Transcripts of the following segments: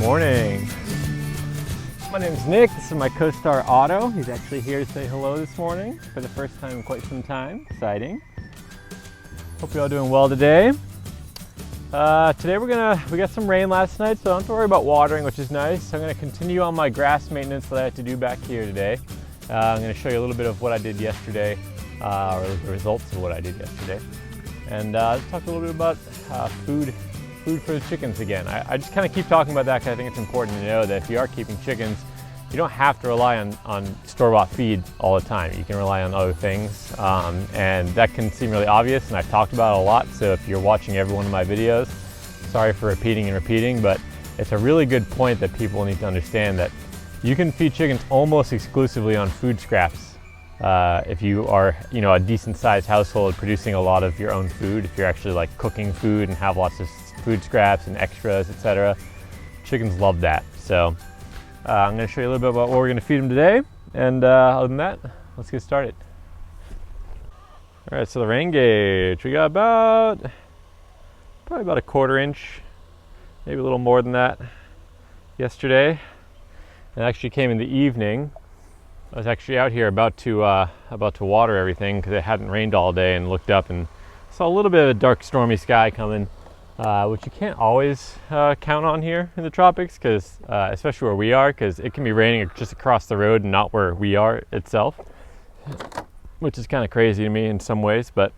morning. My name's Nick. This is my co-star Otto. He's actually here to say hello this morning for the first time in quite some time. Exciting. Hope you're all doing well today. Today we got some rain last night, so I don't have to worry about watering, which is nice. I'm gonna continue on my grass maintenance that I had to do back here today. I'm gonna show you a little bit of what I did yesterday, or the results of what I did yesterday. And let's talk a little bit about food for the chickens again. I just kind of keep talking about that because I think it's important to know that if you are keeping chickens, you don't have to rely on store-bought feed all the time. You can rely on other things, and that can seem really obvious, and I've talked about it a lot, so if you're watching every one of my videos, sorry for repeating, but it's a really good point that people need to understand that you can feed chickens almost exclusively on food scraps. If you are, a decent-sized household producing a lot of your own food, if you're actually like cooking food and have lots of food scraps and extras, etc., chickens love that. So I'm going to show you a little bit about what we're going to feed them today, and other than that, let's get started. All right, so the rain gauge, we got probably about a 1/4 inch, maybe a little more than that yesterday. It actually came in the evening. I was actually out here about to water everything because it hadn't rained all day, and looked up and saw a little bit of a dark stormy sky coming, which you can't always count on here in the tropics, because especially where we are, because it can be raining just across the road and not where we are itself, which is kind of crazy to me in some ways. But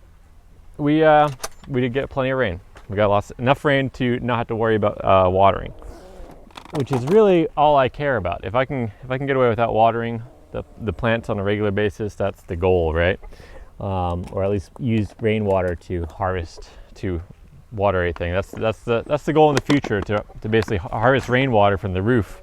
we did get plenty of rain. We got enough rain to not have to worry about watering, which is really all I care about. If I can get away without watering the plants on a regular basis, that's the goal, right? Or at least use rainwater to water everything. That's the goal in the future, to basically harvest rainwater from the roof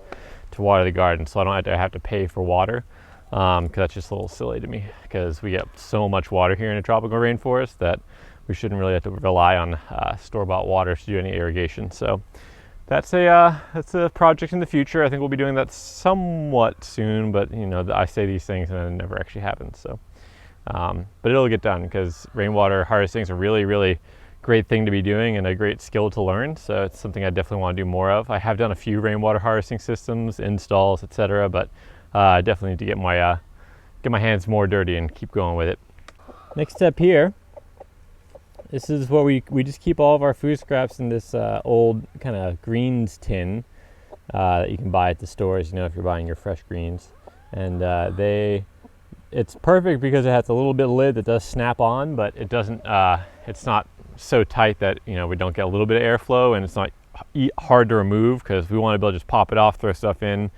to water the garden, so I don't have to pay for water, because that's just a little silly to me, because we get so much water here in a tropical rainforest that we shouldn't really have to rely on store-bought water to do any irrigation. So that's a project in the future. I think we'll be doing that somewhat soon, but I say these things and it never actually happens. So, but it'll get done, because rainwater harvesting is a really, really great thing to be doing and a great skill to learn. So it's something I definitely want to do more of. I have done a few rainwater harvesting systems, installs, etc., but I definitely need to get my hands more dirty and keep going with it. Next step here. This is where we just keep all of our food scraps in this old kind of greens tin that you can buy at the stores, if you're buying your fresh greens. And it's perfect because it has a little bit of lid that does snap on, but it doesn't, it's not so tight that, we don't get a little bit of airflow, and it's not hard to remove, because we want to be able to just pop it off, throw stuff in,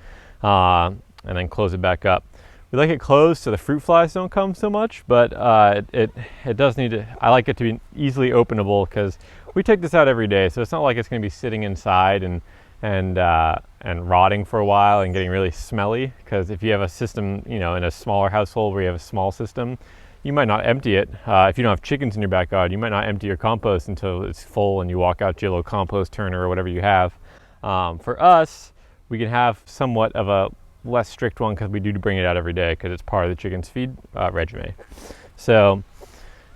and then close it back up. We like it closed so the fruit flies don't come so much, but it does need to, I like it to be easily openable, because we take this out every day, so it's not like it's going to be sitting inside and rotting for a while and getting really smelly. Because if you have a system, in a smaller household where you have a small system, you might not empty it. If you don't have chickens in your backyard, you might not empty your compost until it's full and you walk out to your little compost turner or whatever you have. For us, we can have somewhat of a less strict one, because we do bring it out every day, because it's part of the chicken's feed regimen. So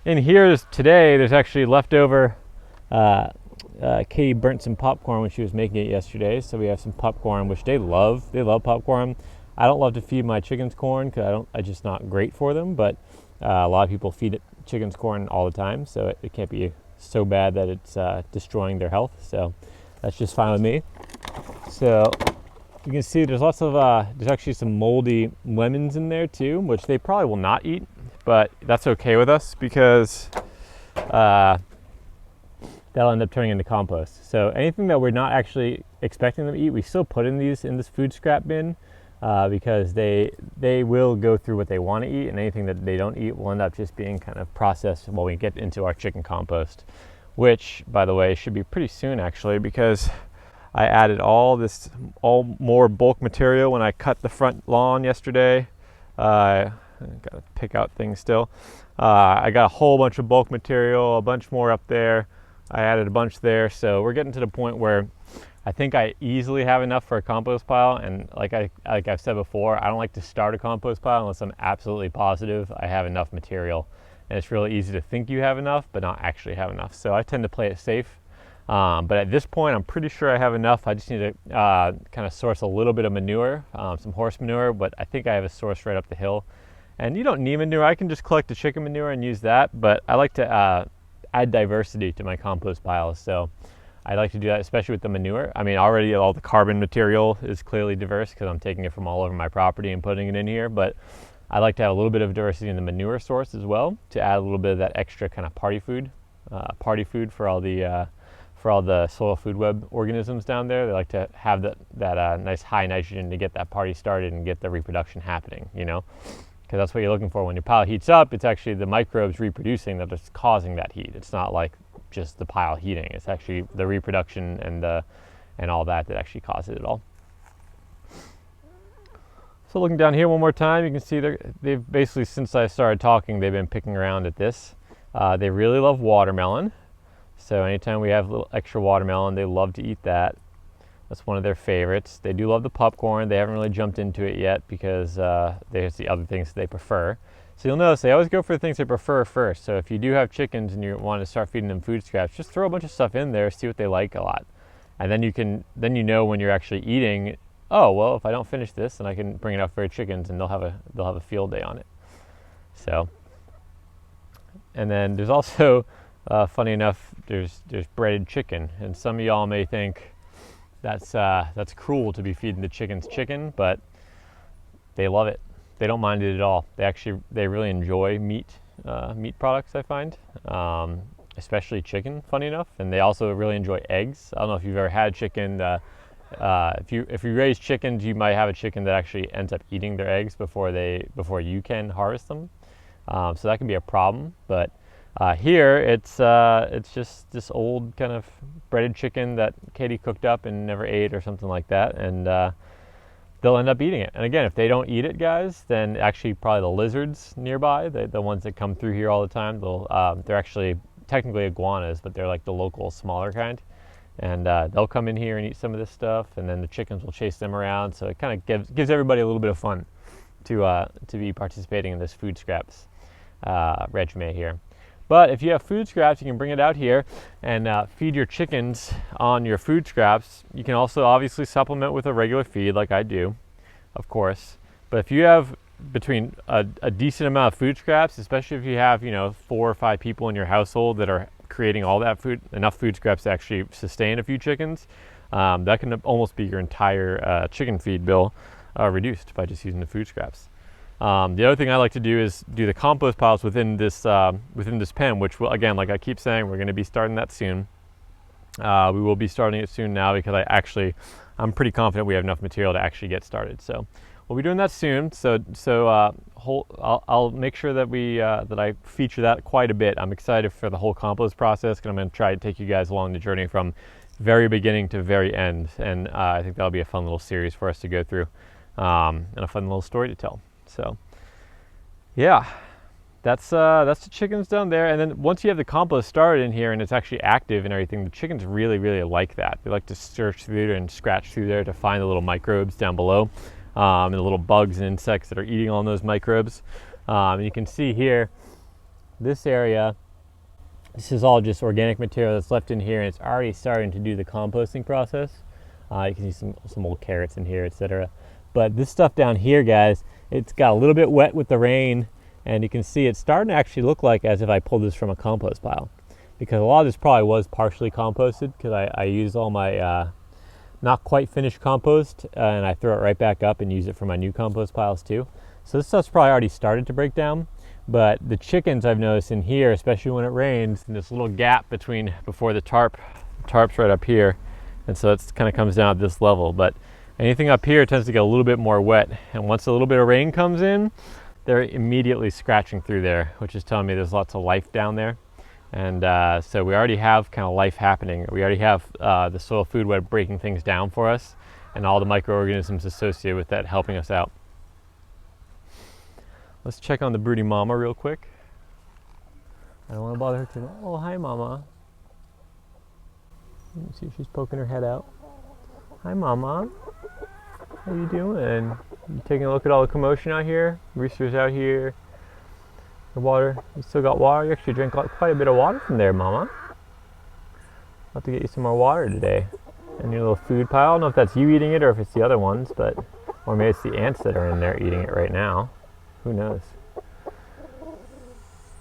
in here today, there's actually leftover. Katie burnt some popcorn when she was making it yesterday, so we have some popcorn, which they love. They love popcorn. I don't love to feed my chickens corn, because it's just not great for them, but a lot of people feed chickens corn all the time, so it can't be so bad that it's destroying their health. So that's just fine with me. So you can see there's there's actually some moldy lemons in there too, which they probably will not eat, but that's okay with us, because that'll end up turning into compost. So anything that we're not actually expecting them to eat, we still put in this food scrap bin, because they will go through what they want to eat, and anything that they don't eat will end up just being kind of processed while we get into our chicken compost, which, by the way, should be pretty soon actually, because I added all more bulk material when I cut the front lawn yesterday. Gotta pick out things still. I got a whole bunch of bulk material, a bunch more up there. I added a bunch there, so we're getting to the point where I think I easily have enough for a compost pile. And like I've said before, I don't like to start a compost pile unless I'm absolutely positive I have enough material. And it's really easy to think you have enough, but not actually have enough. So I tend to play it safe. But at this point, I'm pretty sure I have enough. I just need to kind of source a little bit of manure, some horse manure, but I think I have a source right up the hill. And you don't need manure. I can just collect the chicken manure and use that, but I like to add diversity to my compost piles. So I like to do that, especially with the manure. I mean, already all the carbon material is clearly diverse because I'm taking it from all over my property and putting it in here, but I like to have a little bit of diversity in the manure source as well to add a little bit of that extra kind of party food for all the soil food web organisms down there. They like to have that nice high nitrogen to get that party started and get the reproduction happening, you know, because that's what you're looking for. When your pile heats up, it's actually the microbes reproducing that is causing that heat. It's not like just the pile heating. It's actually the reproduction and all that actually causes it all. So looking down here one more time, you can see they've basically, since I started talking, they've been picking around at this. They really love watermelon. So anytime we have a little extra watermelon, they love to eat that. That's one of their favorites. They do love the popcorn. They haven't really jumped into it yet because there's the other things they prefer. So you'll notice they always go for the things they prefer first. So if you do have chickens and you want to start feeding them food scraps, just throw a bunch of stuff in there, see what they like a lot. And then you know when you're actually eating, oh, well, if I don't finish this, then I can bring it out for your chickens and they'll have a field day on it. So, and then there's also, funny enough, there's breaded chicken, and some of y'all may think that's cruel to be feeding the chickens chicken, but they love it. They don't mind it at all. They really enjoy meat products, I find, especially chicken, funny enough, and they also really enjoy eggs. I don't know if you've ever had chicken. If you raise chickens, you might have a chicken that actually ends up eating their eggs before you can harvest them. So that can be a problem. But here it's just this old kind of breaded chicken that Katie cooked up and never ate or something like that, and they'll end up eating it. And again, if they don't eat it, guys, then actually probably the lizards nearby, the ones that come through here all the time, they're actually technically iguanas, but they're like the local smaller kind. And they'll come in here and eat some of this stuff, and then the chickens will chase them around. So it kind of gives everybody a little bit of fun to be participating in this food scraps regimen here. But if you have food scraps, you can bring it out here and feed your chickens on your food scraps. You can also obviously supplement with a regular feed like I do, of course. But if you have between a decent amount of food scraps, especially if you have 4 or 5 people in your household that are creating all that food, enough food scraps to actually sustain a few chickens, that can almost be your entire chicken feed bill reduced by just using the food scraps. The other thing I like to do is do the compost piles within this pen, which will, again, like I keep saying, we're going to be starting that soon. We will be starting it soon now because I'm pretty confident we have enough material to actually get started. So we'll be doing that soon. I'll make sure that that I feature that quite a bit. I'm excited for the whole compost process, and I'm going to try to take you guys along the journey from very beginning to very end. And I think that'll be a fun little series for us to go through, and a fun little story to tell. So, yeah, that's the chickens down there. And then once you have the compost started in here and it's actually active and everything, the chickens really, really like that. They like to search through there and scratch through there to find the little microbes down below, and the little bugs and insects that are eating on those microbes. And you can see here, this area, this is all just organic material that's left in here, and it's already starting to do the composting process. You can see some old carrots in here, etc. But this stuff down here, guys, it's got a little bit wet with the rain, and you can see it's starting to actually look like as if I pulled this from a compost pile, because a lot of this probably was partially composted because I used all my not quite finished compost, and I throw it right back up and use it for my new compost piles too. So this stuff's probably already started to break down, but the chickens, I've noticed in here, especially when it rains, in this little gap before the tarp's right up here, and so it kind of comes down at this level. But anything up here tends to get a little bit more wet, and once a little bit of rain comes in, they're immediately scratching through there, which is telling me there's lots of life down there. And so we already have kind of life happening. We already have the soil food web breaking things down for us, and all the microorganisms associated with that helping us out. Let's check on the broody mama real quick. I don't want to bother her too much. Oh, hi, mama. Let me see if she's poking her head out. Hi, mama. How you doing? You taking a look at all the commotion out here? Rooster's out here. The water. You still got water? You actually drank quite a bit of water from there, mama. have to get you some more water today. And your little food pile. I don't know if that's you eating it or if it's the other ones, but or maybe it's the ants that are in there eating it right now. Who knows?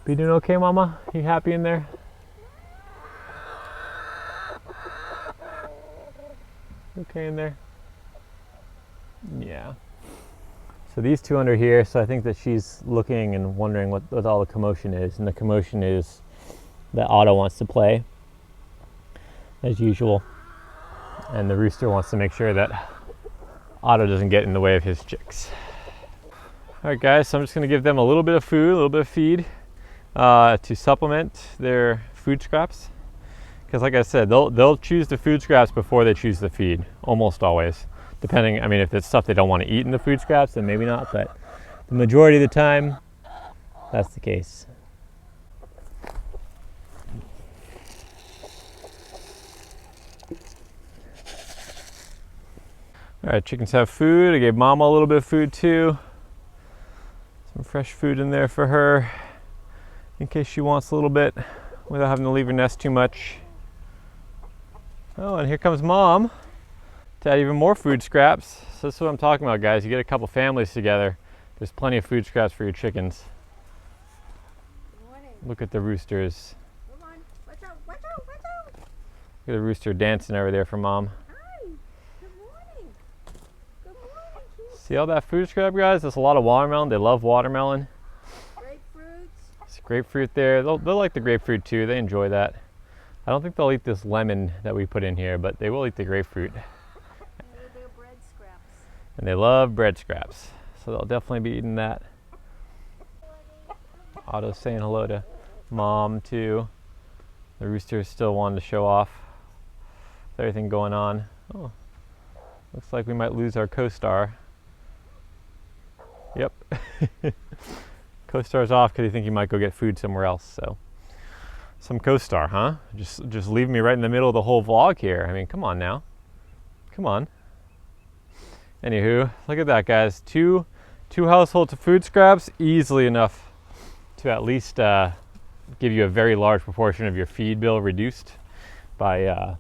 Be doing okay, Mama? You happy in there? Okay in there? Yeah. So these two under here, so I think that she's looking and wondering what all the commotion is, and the commotion is that Otto wants to play as usual, and the rooster wants to make sure that Otto doesn't get in the way of his chicks. All right guys, so I'm just going to give them a little bit of food, a little bit of feed to supplement their food scraps, because like I said, they'll choose the food scraps before they choose the feed, almost always. Depending, I mean, if it's stuff they don't want to eat in the food scraps, then maybe not, but the majority of the time, that's the case. All right, chickens have food. I gave Mama a little bit of food too. Some fresh food in there for her, in case she wants a little bit, without having to leave her nest too much. Oh, and here comes Mom to add even more food scraps. So this is what I'm talking about, guys. You get a couple families together, there's plenty of food scraps for your chickens. Good morning. Look at the roosters. Come on. Watch out, watch out, watch out. Look at the rooster dancing over there for Mom. Hi. Good morning. Good morning, kids. See all that food scrap, guys? There's a lot of watermelon. They love watermelon. Grapefruits. There's grapefruit there. They'll like the grapefruit too. They enjoy that. I don't think they'll eat this lemon that we put in here, but they will eat the grapefruit. They're bread scraps. And they love bread scraps, so they'll definitely be eating that. Otto's saying hello to Mom too. The rooster's still wanting to show off with everything going on. Oh, looks like we might lose our co-star. Yep. Co-star's off because he thinks he might go get food somewhere else. So, some co-star, huh? Just leave me right in the middle of the whole vlog here. I mean, come on now. Come on. Anywho, look at that, guys. Two households of food scraps, easily enough to at least give you a very large proportion of your feed bill reduced by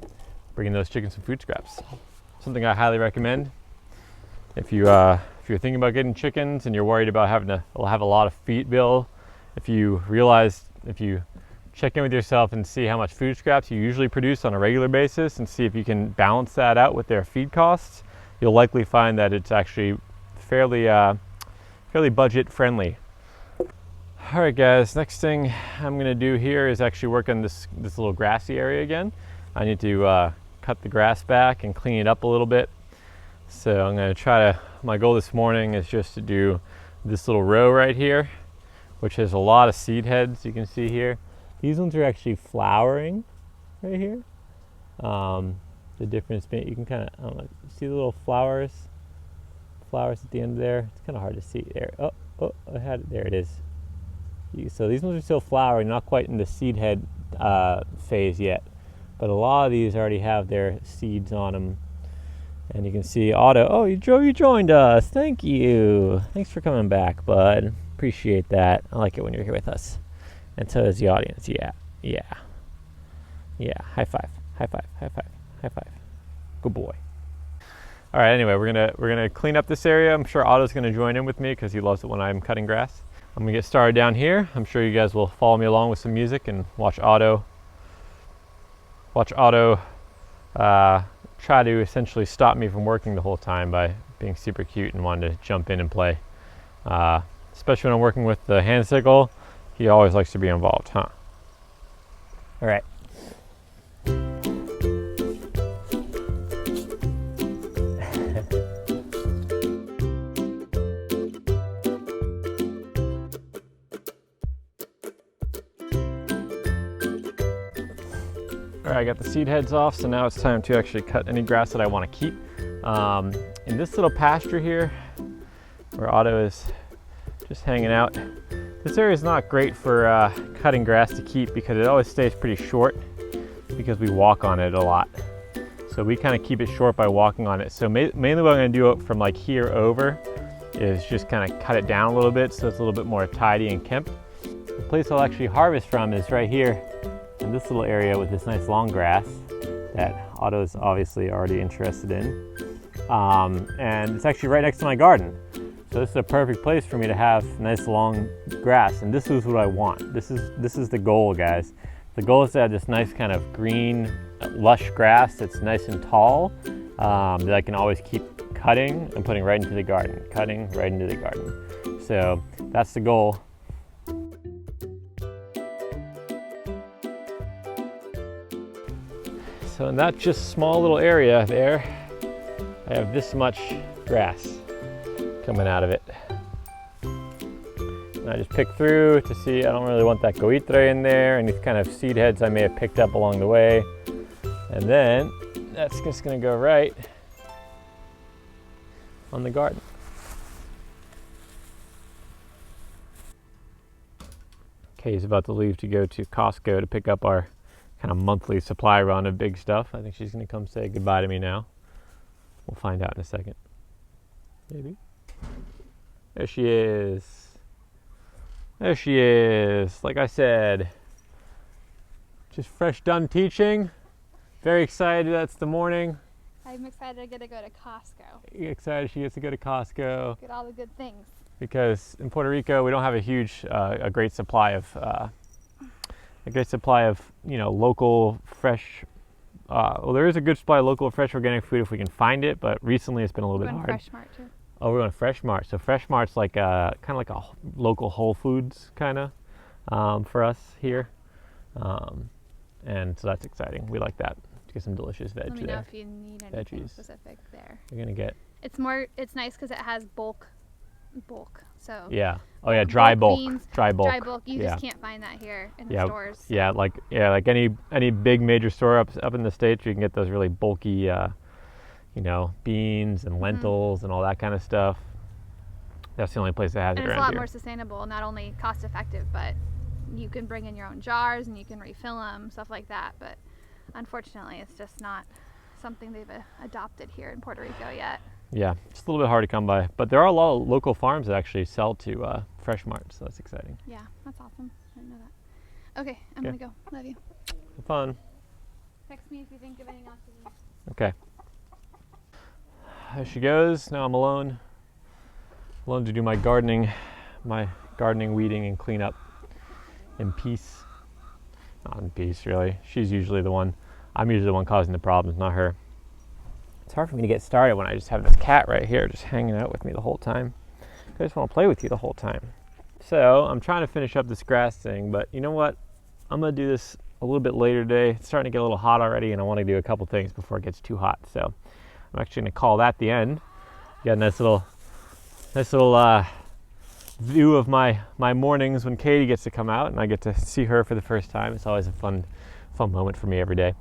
bringing those chickens some food scraps. Something I highly recommend. If you're thinking about getting chickens and you're worried about having to have a lot of feed bill, if you check in with yourself and see how much food scraps you usually produce on a regular basis and see if you can balance that out with their feed costs, you'll likely find that it's actually fairly budget friendly. All right guys, next thing I'm gonna do here is actually work on this little grassy area again. I need to cut the grass back and clean it up a little bit. So I'm gonna my goal this morning is just to do this little row right here, which has a lot of seed heads you can see here. These ones are actually flowering right here. The difference being, you can kind of, I don't know, see the little flowers at the end there? It's kind of hard to see there. Oh, I had it, there it is. So these ones are still flowering, not quite in the seed head phase yet, but a lot of these already have their seeds on them. And you can see Otto, oh, you joined us, thank you. Thanks for coming back, bud. Appreciate that. I like it when you're here with us. And so does the audience, yeah. High five, high five, high five, high five. Good boy. All right, anyway, we're gonna clean up this area. I'm sure Otto's gonna join in with me because he loves it when I'm cutting grass. I'm gonna get started down here. I'm sure you guys will follow me along with some music and watch Otto try to essentially stop me from working the whole time by being super cute and wanting to jump in and play. Especially when I'm working with the hand sickle, he always likes to be involved, huh? All right. All right, I got the seed heads off, so now it's time to actually cut any grass that I want to keep. In this little pasture here, where Otto is just hanging out, this area is not great for cutting grass to keep because it always stays pretty short because we walk on it a lot. So we kind of keep it short by walking on it. So mainly what I'm going to do from like here over is just kind of cut it down a little bit so it's a little bit more tidy and kempt. The place I'll actually harvest from is right here in this little area with this nice long grass that Otto's obviously already interested in. And it's actually right next to my garden. So this is a perfect place for me to have nice long grass, and this is what I want. This is the goal, guys. The goal is to have this nice kind of green, lush grass that's nice and tall, that I can always keep cutting and putting right into the garden, cutting right into the garden. So that's the goal. So in that just small little area there, I have this much grass coming out of it. And I just pick through to see, I don't really want that goitre in there, any kind of seed heads I may have picked up along the way. And then that's just gonna go right on the garden. Kay's about to leave to go to Costco to pick up our kind of monthly supply run of big stuff. I think she's gonna come say goodbye to me now. We'll find out in a second. Maybe. There she is. There she is. Like I said, just fresh done teaching. Very excited that's the morning. I'm excited I get to go to Costco. Excited she gets to go to Costco. Get all the good things. Because in Puerto Rico we don't have a huge, a great supply of, you know, local fresh. Well, there is a good supply of local fresh organic food if we can find it, but recently it's been a little bit hard. Fresh Mart too. Oh, we're going to Fresh Mart. So Fresh Mart's like kind of like a local Whole Foods kind of for us here, and so that's exciting. We like that. To get some delicious veg there. Let me know if you need anything Veggies. specific there. You're gonna get. It's nice because it has bulk. So Yeah. Oh yeah, dry bulk. Beans, Dry bulk. Dry bulk. You just can't find that here in the stores. Yeah, like any big major store up in the States, you can get those really bulky. You know, beans and lentils and all that kind of stuff. That's the only place that has it around here. And it's a lot more sustainable, not only cost effective, but you can bring in your own jars and you can refill them, stuff like that. But unfortunately, it's just not something they've adopted here in Puerto Rico yet. Yeah, it's a little bit hard to come by, but there are a lot of local farms that actually sell to Fresh Mart, so that's exciting. Yeah, that's awesome. I didn't know that. Okay, I'm gonna go. Love you. Have fun. Text me if you think of anything else you need. Okay. There she goes. Now I'm alone to do my gardening, weeding and cleanup in peace. Not in peace, really. She's usually the one. I'm usually the one causing the problems, not her. It's hard for me to get started when I just have this cat right here just hanging out with me the whole time. I just want to play with you the whole time. So I'm trying to finish up this grass thing, but you know what? I'm going to do this a little bit later today. It's starting to get a little hot already, and I want to do a couple things before it gets too hot. So I'm actually going to call that the end. Got a nice little view of my mornings when Katy gets to come out and I get to see her for the first time. It's always a fun moment for me every day.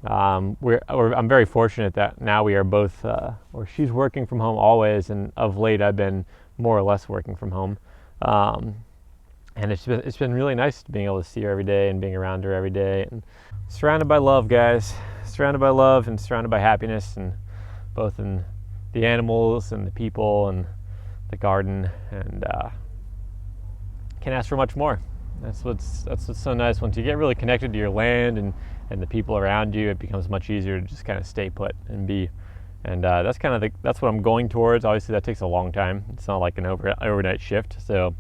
I'm very fortunate that now we are both, or she's working from home always, and of late I've been more or less working from home. And it's been really nice being able to see her every day and being around her every day, and surrounded by love, guys. Surrounded by love and surrounded by happiness, and both in the animals and the people and the garden, and can't ask for much more. That's what's so nice. Once you get really connected to your land and the people around you, it becomes much easier to just kind of stay put and be. And that's kind of that's what I'm going towards. Obviously, that takes a long time. It's not like an overnight shift. So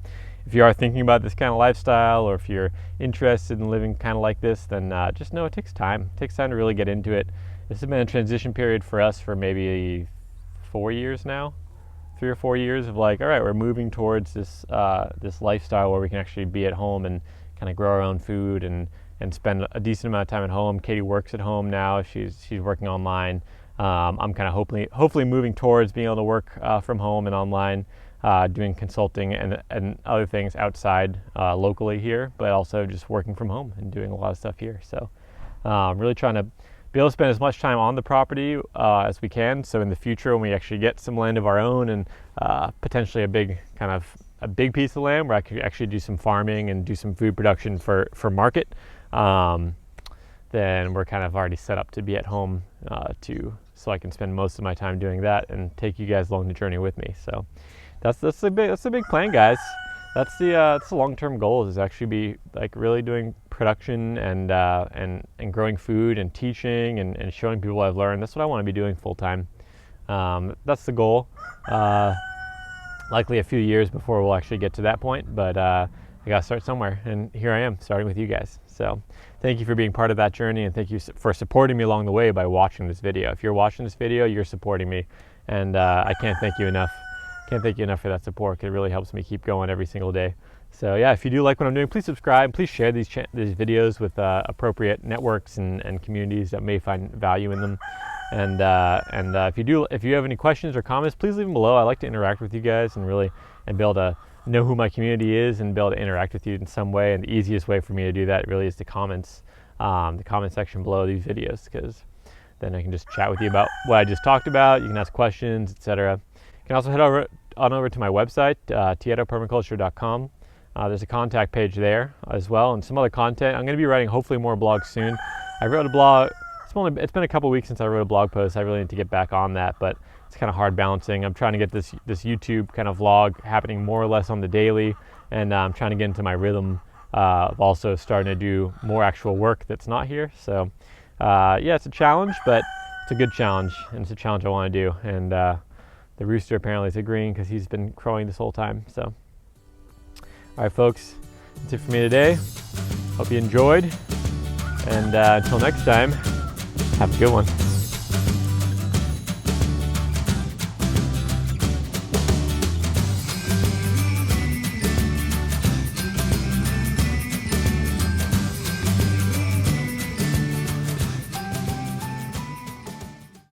if you are thinking about this kind of lifestyle, or if you're interested in living kind of like this, then just know it takes time. It takes time to really get into it. This has been a transition period for us for maybe 4 years now, 3 or 4 years of like, all right, we're moving towards this this lifestyle where we can actually be at home and kind of grow our own food and spend a decent amount of time at home. Katy works at home now. She's working online. I'm kind of hopefully moving towards being able to work from home and online, doing consulting and other things outside locally here, but also just working from home and doing a lot of stuff here. So really trying to be able to spend as much time on the property as we can, so in the future when we actually get some land of our own and potentially a big piece of land where I could actually do some farming and do some food production for market, then we're kind of already set up to be at home so I can spend most of my time doing that and take you guys along the journey with me. So that's a big plan, guys. that's the long-term goal, is actually be like really doing production and growing food and teaching and showing people what I've learned. That's what I want to be doing full time. That's the goal. Likely a few years before we'll actually get to that point, but I gotta start somewhere, and here I am starting with you guys. So thank you for being part of that journey, and thank you for supporting me along the way by watching this video. If you're watching this video, you're supporting me, and I can't thank you enough. Can't thank you enough for that support. It really helps me keep going every single day. So yeah, if you do like what I'm doing, please subscribe. Please share these videos with appropriate networks and communities that may find value in them. And if you have any questions or comments, please leave them below. I like to interact with you guys and be able to know who my community is and be able to interact with you in some way. And the easiest way for me to do that really is the comment section below these videos, because then I can just chat with you about what I just talked about. You can ask questions, etc. You can also head over to my website, ottopermaculture.com. There's a contact page there as well, and some other content. I'm going to be writing hopefully more blogs soon. I wrote a blog. It's been a couple weeks since I wrote a blog post. I really need to get back on that, but it's kind of hard balancing. I'm trying to get this YouTube kind of vlog happening more or less on the daily, and I'm trying to get into my rhythm of also starting to do more actual work that's not here. So yeah, it's a challenge, but it's a good challenge, and it's a challenge I want to do. And the rooster apparently is agreeing because he's been crowing this whole time. So all right, folks, that's it for me today. Hope you enjoyed, and until next time, have a good one.